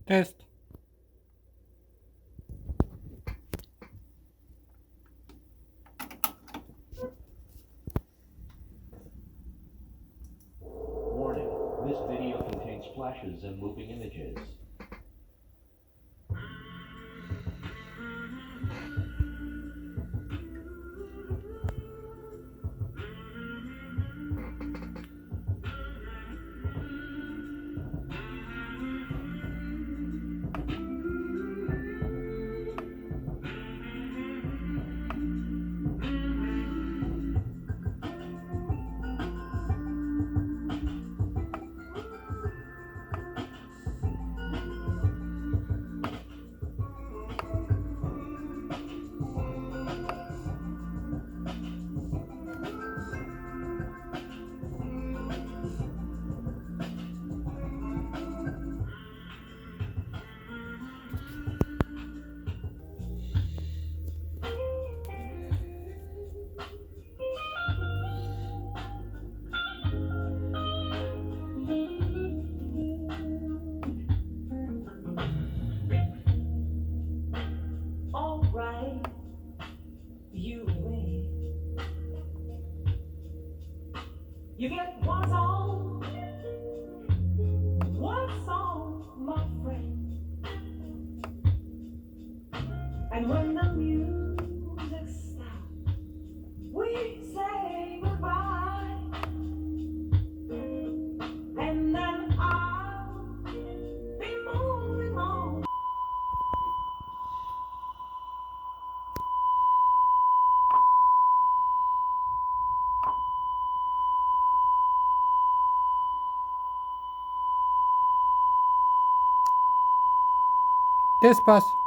Test. Warning, this video contains flashes and moving images. Alright, you win. You get one song, my friend. And when the music stops, we say goodbye. And then I'll be moving on. Test pass.